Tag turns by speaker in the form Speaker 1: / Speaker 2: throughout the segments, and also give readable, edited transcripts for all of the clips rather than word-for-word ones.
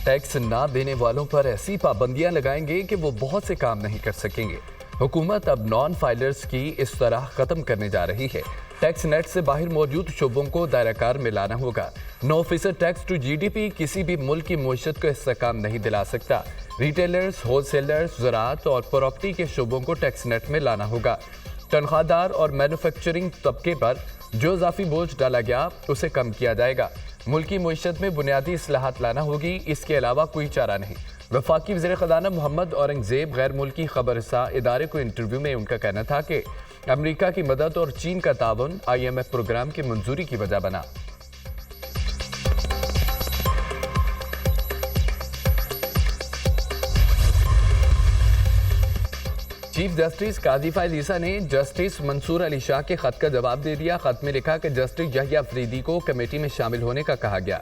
Speaker 1: Tax ना देने वालों पर ऐसी पाबंदियां लगाएंगे कि वो बहुत से काम नहीं कर सकेंगे। हुकूमत अब नॉन फाइलर्स की इस तरह खत्म करने जा रही है। टैक्स नेट से बाहर मौजूद शोबों को दायराकार में लाना होगा। 9% टैक्स टू जीडीपी किसी भी मुल्क की मईशत को इस्तेहकाम नहीं दिला सकता। रिटेलर्स, होलसेलर्स, ज़राअत और प्रॉपर्टी के शोबों को टैक्स नेट में लाना होगा। तनख्वाहदार और मैन्युफैक्चरिंग तबके पर जो इजाफी बोझ डाला गया उसे कम किया जाएगा। मुल्की मईशत में बुनियादी इस्लाहात लाना होगी, इसके अलावा कोई चारा नहीं। वफाकी वज़ीर ख़ज़ाना मोहम्मद औरंगज़ेब गैर मुल्की खबरसा इदारे को इंटरव्यू में उनका कहना था कि अमेरिका की मदद और चीन का ताउन IMF प्रोग्राम की मंजूरी की वजह बना। चीफ जस्टिस काजी फाइज़ ने जस्टिस मंसूर अली शाह के खत का जवाब दे दिया। खत में लिखा कि जस्टिस यहया अफरीदी को कमेटी में शामिल होने का कहा गया।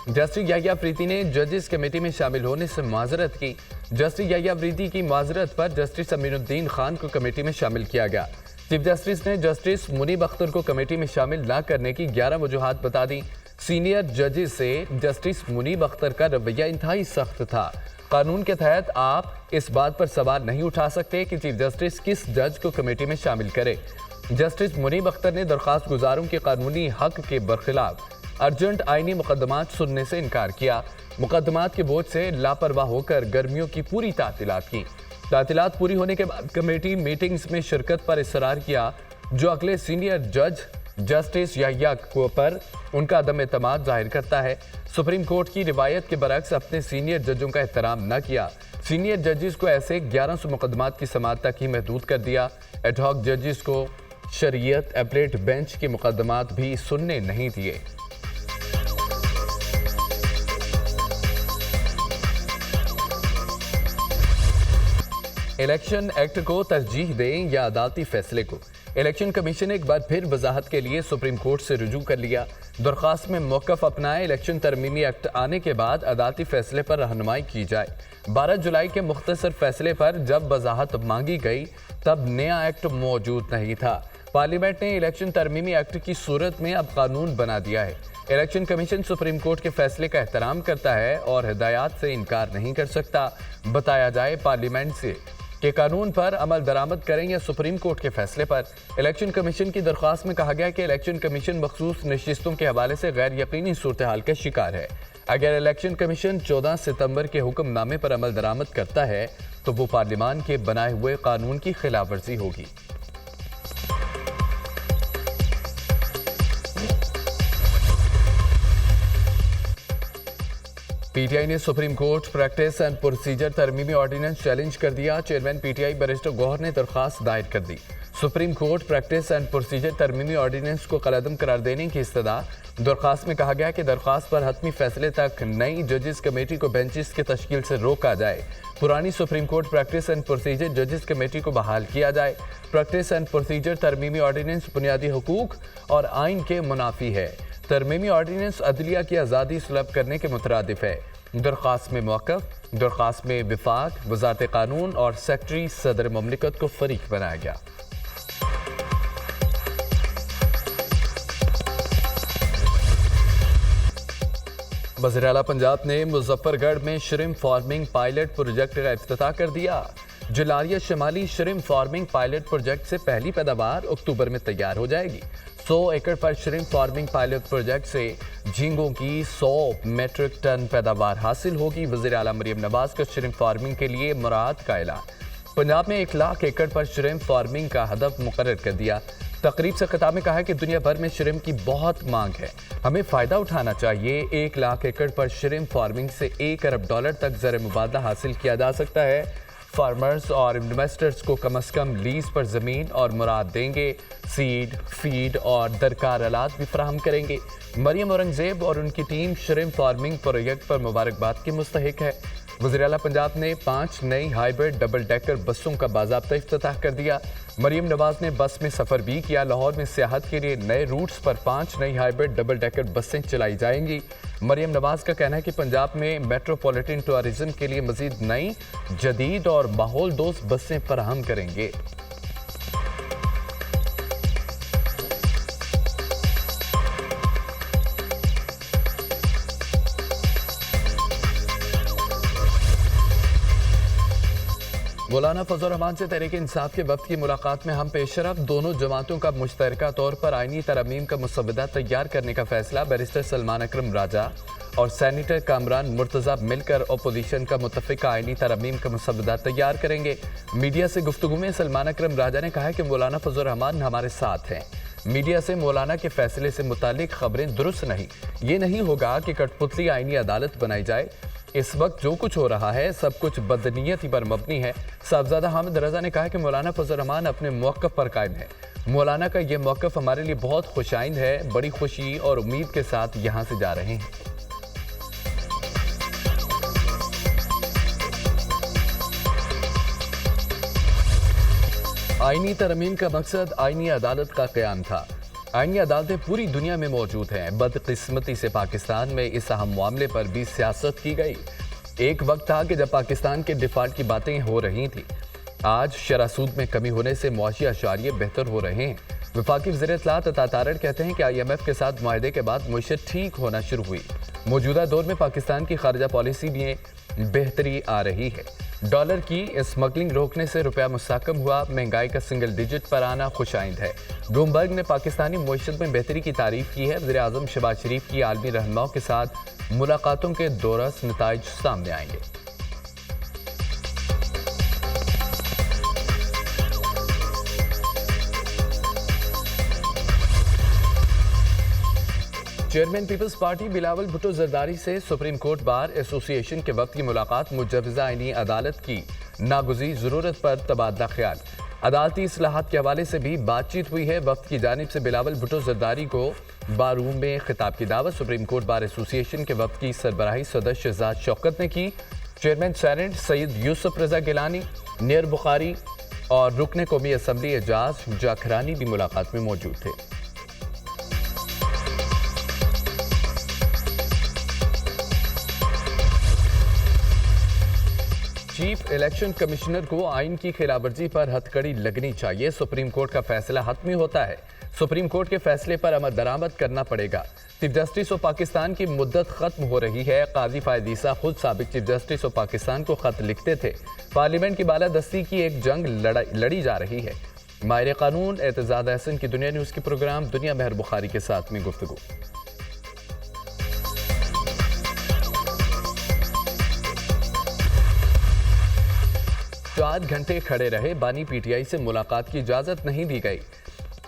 Speaker 1: जस्टिस यहया अफरीदी ने जजेस कमेटी में शामिल होने से माजरत की। जस्टिस यहया अफरीदी की माजरत पर जस्टिस अमीनुद्दीन खान को कमेटी में शामिल किया गया। चीफ जस्टिस ने जस्टिस मुनीब अख्तर को कमेटी में शामिल न करने की 11 वजूहात बता दी। सीनियर जजेस से जस्टिस मुनीब अख्तर का रवैया इंतहाई सख्त था। कानून के तहत आप इस बात पर सवाल नहीं उठा सकते कि चीफ जस्टिस किस जज को कमेटी में शामिल करे। जस्टिस मुनीब अख्तर ने दरख्वास्त गुजारों के कानूनी हक के बरखिलाफ अर्जेंट आईनी मुकदमात सुनने से इनकार किया। मुकदमात के बोझ से लापरवाह होकर गर्मियों की पूरी तातीलात की। तातीलात पूरी होने के बाद कमेटी मीटिंग्स में शिरकत पर इसरार किया, जो अगले सीनियर जज जस्टिस यहया पर उनका अदम एतमाद जाहिर करता है। सुप्रीम कोर्ट की रिवायत के बरक्स अपने सीनियर जजों का एहतराम न किया। सीनियर जजेस को ऐसे 1100 मुकदमात की समाअत तक ही महदूद कर दिया। एडहॉक जजेस को शरीयत अपीलेट बेंच के मुकदमात भी सुनने नहीं दिए। इलेक्शन एक्ट को तरजीह दें या अदालती फैसले को। इलेक्शन कमीशन ने एक बार फिर वजाहत के लिए सुप्रीम कोर्ट से रुजू कर लिया। दरख्वास्त में मौक़िफ़ अपनाए। इलेक्शन तरमीमी एक्ट आने के बाद अदालती फैसले पर रहनुमाई की जाए। 12 जुलाई के मुख्तसर फैसले पर जब वजाहत मांगी गई तब नया एक्ट मौजूद नहीं था। पार्लियामेंट ने इलेक्शन तरमीमी एक्ट की सूरत में अब कानून बना दिया है। इलेक्शन कमीशन सुप्रीम कोर्ट के फैसले का एहतराम करता है और हिदायत से इनकार नहीं कर सकता। बताया जाए पार्लियामेंट से कि कानून पर अमल दरामद करें या सुप्रीम कोर्ट के फैसले पर। इलेक्शन कमीशन की दरख्वास्त में कहा गया कि इलेक्शन कमीशन मखसूस नशिस्तों के हवाले से गैर यकीनी सूरत हाल का शिकार है। अगर इलेक्शन कमीशन 14 सितंबर के हुक्मनामे पर अमल दरामद करता है तो वो पार्लियामान के बनाए हुए कानून की खिलाफ वर्जी होगी। पीटीआई ने supreme court practice and procedure तरमीमी ऑर्डिनेंस चैलेंज कर दिया। चेयरमैन पीटीआई बैरिस्टर गौहर ने दरख्वास्त दायर कर दी। Supreme court practice and procedure तरमीमी ऑर्डिनेंस को कलअदम करार देने की इस्तदा। दरख्वास्त में कहा गया कि दरख्वास्त पर हतमी फैसले तक नई जजेस कमेटी को बेंचेस की तश्कील से रोका जाए। पुरानी supreme court practice and procedure जजेस कमेटी को बहाल किया जाए। प्रैक्टिस एंड प्रोसीजर तरमीमी ऑर्डिनेंस बुनियादी हुकूक और आइन के मुनाफी है। तरमीमी ऑर्डिनेंस अदलिया की आज़ादी सुलभ करने के मुतरादिफ है। दरख्वास्त में मौक़िफ़, दरख्वास्त में विफाक, वज़ारत कानून और सेक्रेटरी सदर मुमलिकत को फरीक बनाया गया। वज़ीर आला पंजाब ने मुजफ्फरगढ़ में श्रिम्प फार्मिंग पायलट प्रोजेक्ट का इफ्तिताह कर दिया। जलारिया शिमाली श्रिम्प फार्मिंग पायलट प्रोजेक्ट से पहली पैदावार अक्टूबर में तैयार हो जाएगी। 100 एकड़ पर श्रिम्प फार्मिंग पायलट प्रोजेक्ट से झींगों की 100 मेट्रिक टन पैदावार हासिल होगी। वज़ीर आला मरियम नवाज का श्रिम्प फार्मिंग के लिए मुराद का ऐलान। पंजाब में 1 लाख एकड़ पर श्रिम्प फार्मिंग का हदफ मुकर्रर कर दिया। तकरीब से खिताब में कहा कि दुनिया भर में श्रिम्प की बहुत मांग है, हमें फ़ायदा उठाना चाहिए। 1 लाख एकड़ पर श्रिम्प फार्मिंग से $1 अरब तक ज़र मुबादला हासिल किया जा सकता है। फार्मर्स और इन्वेस्टर्स को कम से कम लीज पर ज़मीन और मुराद देंगे। सीड, फीड और दरकार आलात भी फराहम करेंगे। मरियम औरंगज़ेब और उनकी टीम श्रिम्प फार्मिंग प्रोजेक्ट पर मुबारकबाद की मुस्तहिक है। वज़ीर आला पंजाब ने 5 नई हाइब्रिड डबल डेकर बसों का बाज़ाब्ता इफ्तिताह कर दिया। मरियम नवाज ने बस में सफ़र भी किया। लाहौर में सियाहत के लिए नए रूट्स पर 5 नई हाइब्रिड डबल डेकर बसें चलाई जाएंगी। मरियम नवाज का कहना है कि पंजाब में मेट्रोपॉलिटन टूरिज्म के लिए मज़ीद नई, जदीद और माहौल दोस्त बसें फराहम करेंगे। مولانا فضل الرحمان سے تحریک انصاف کے وفد کی ملاقات میں ہم پیش رفت، دونوں جماعتوں کا مشترکہ طور پر آئینی ترامیم کا مسودہ تیار کرنے کا فیصلہ۔ بیرسٹر سلمان اکرم راجہ اور سینیٹر کامران مرتضیٰ مل کر اپوزیشن کا متفقہ آئینی ترامیم کا مسودہ تیار کریں گے۔ میڈیا سے گفتگو میں سلمان اکرم راجہ نے کہا کہ مولانا فضل الرحمان ہمارے ساتھ ہیں۔ میڈیا سے مولانا کے فیصلے سے متعلق خبریں درست نہیں۔ یہ نہیں ہوگا کہ کٹ پتلی آئینی عدالت بنائی جائے۔ اس وقت جو کچھ ہو رہا ہے سب کچھ بدنیتی پر مبنی ہے۔ صاحبزادہ حامد رضا نے کہا کہ مولانا فضل الرحمان اپنے موقف پر قائم ہے۔ مولانا کا یہ موقف ہمارے لیے بہت خوشائند ہے، بڑی خوشی اور امید کے ساتھ یہاں سے جا رہے ہیں۔ آئینی ترمیم کا مقصد آئینی عدالت کا قیام تھا۔ آئینی عدالتیں پوری دنیا میں موجود ہیں۔ بدقسمتی سے پاکستان میں اس اہم معاملے پر بھی سیاست کی گئی۔ ایک وقت تھا کہ جب پاکستان کے ڈیفالٹ کی باتیں ہو رہی تھیں۔ آج شرح سود میں کمی ہونے سے معاشی اشاریے بہتر ہو رہے ہیں۔ وفاقی وزیر اطلاعات عطا تارڑ کہتے ہیں کہ IMF کے ساتھ معاہدے کے بعد معیشت ٹھیک ہونا شروع ہوئی۔ موجودہ دور میں پاکستان کی خارجہ پالیسی میں بہتری آ رہی ہے۔ ڈالر کی اسمگلنگ روکنے سے روپیہ مستحکم ہوا، مہنگائی کا سنگل ڈیجٹ پر آنا خوشائند ہے۔ بلومبرگ نے پاکستانی معیشت میں بہتری کی تعریف کی ہے۔ وزیر اعظم شہباز شریف کی عالمی رہنماؤں کے ساتھ ملاقاتوں کے دورس نتائج سامنے آئیں گے۔ چیئرمین پیپلز پارٹی بلاول بھٹو زرداری سے سپریم کورٹ بار ایسوسی ایشن کے وفد کی ملاقات، مجوزہ آئینی عدالت کی ناگزیر ضرورت پر تبادلہ خیال۔ عدالتی اصلاحات کے حوالے سے بھی بات چیت ہوئی ہے۔ وفد کی جانب سے بلاول بھٹو زرداری کو بار روم میں خطاب کی دعوت۔ سپریم کورٹ بار ایسوسی ایشن کے وفد کی سربراہی صدر شہزاد شوکت نے کی۔ چیئرمین سینیٹ سید یوسف رضا گیلانی، نیر بخاری اور رکن قومی اسمبلی اعجاز جاکھرانی بھی ملاقات میں موجود تھے۔ چیف الیکشن کمشنر کو آئین کی خلاف ورزی پر ہتھکڑی لگنی چاہیے۔ سپریم کورٹ کا فیصلہ حتمی ہوتا ہے۔ سپریم کورٹ کے فیصلے پر عمل درآمد کرنا پڑے گا۔ چیف جسٹس آف پاکستان کی مدت ختم ہو رہی ہے۔ قاضی فائز عیسیٰ خود سابق چیف جسٹس آف پاکستان کو خط لکھتے تھے۔ پارلیمنٹ کی بالادستی کی ایک جنگ لڑی جا رہی ہے۔ ماہر قانون اعتزاز احسن کی دنیا نیوز کے پروگرام دنیا مہر بخاری کے ساتھ میں گفتگو۔ 4 گھنٹے کھڑے رہے، بانی پی ٹی آئی سے ملاقات کی اجازت نہیں دی گئی۔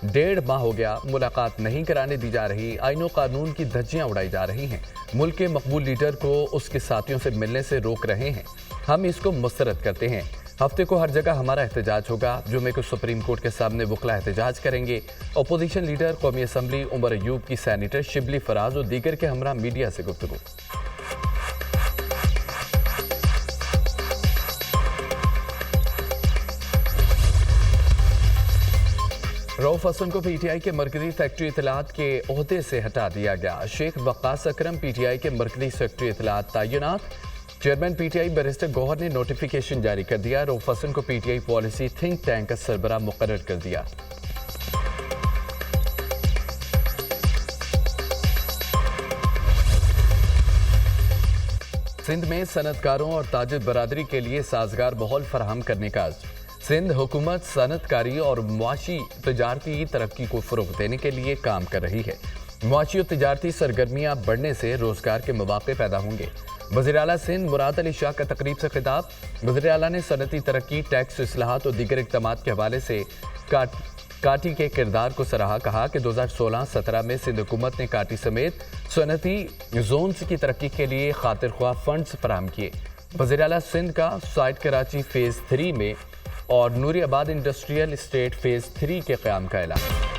Speaker 1: 1.5 ماہ ہو گیا، ملاقات نہیں کرانے دی جا رہی۔ آئین و قانون کی دھجیاں اڑائی جا رہی ہیں۔ ملک کے مقبول لیڈر کو اس کے ساتھیوں سے ملنے سے روک رہے ہیں۔ ہم اس کو مسترد کرتے ہیں۔ ہفتے کو ہر جگہ ہمارا احتجاج ہوگا۔ جمعے کو سپریم کورٹ کے سامنے وکلا احتجاج کریں گے۔ اپوزیشن لیڈر قومی اسمبلی عمر ایوب کی سینیٹر شبلی فراز اور دیگر کے ہمراہ میڈیا سے گفتگو۔ رؤف حسن کو پی ٹی آئی کے مرکزی سیکرٹری اطلاعات کے عہدے سے ہٹا دیا گیا۔ شیخ وقاص اکرم پی ٹی آئی کے مرکزی سیکرٹری اطلاعات تعینات۔ چیئرمین پی ٹی آئی بیرسٹر گوہر نے نوٹیفیکیشن جاری کر دیا۔ رؤف حسن کو P T I policy think tank کا سربراہ مقرر کر دیا۔ سندھ میں صنعت کاروں اور تاجر برادری کے لیے سازگار ماحول فراہم کرنے کا عزم۔ سندھ حکومت صنعت کاری اور معاشی تجارتی ترقی کو فروغ دینے کے لیے کام کر رہی ہے۔ معاشی اور تجارتی سرگرمیاں بڑھنے سے روزگار کے مواقع پیدا ہوں گے۔ وزیر اعلیٰ سندھ مراد علی شاہ کا تقریب سے خطاب۔ وزیر اعلیٰ نے صنعتی ترقی، ٹیکس اصلاحات اور دیگر اقدامات کے حوالے سے کاٹی کے کردار کو سراہا۔ کہا کہ 2016-17 میں سندھ حکومت نے کاٹی سمیت صنعتی زونز کی ترقی کے لیے خاطر خواہ فنڈز فراہم کیے۔ وزیر اعلیٰ سندھ کا سائٹ کراچی فیز 3 میں اور نوری آباد انڈسٹریل اسٹیٹ فیز 3 کے قیام کا اعلان۔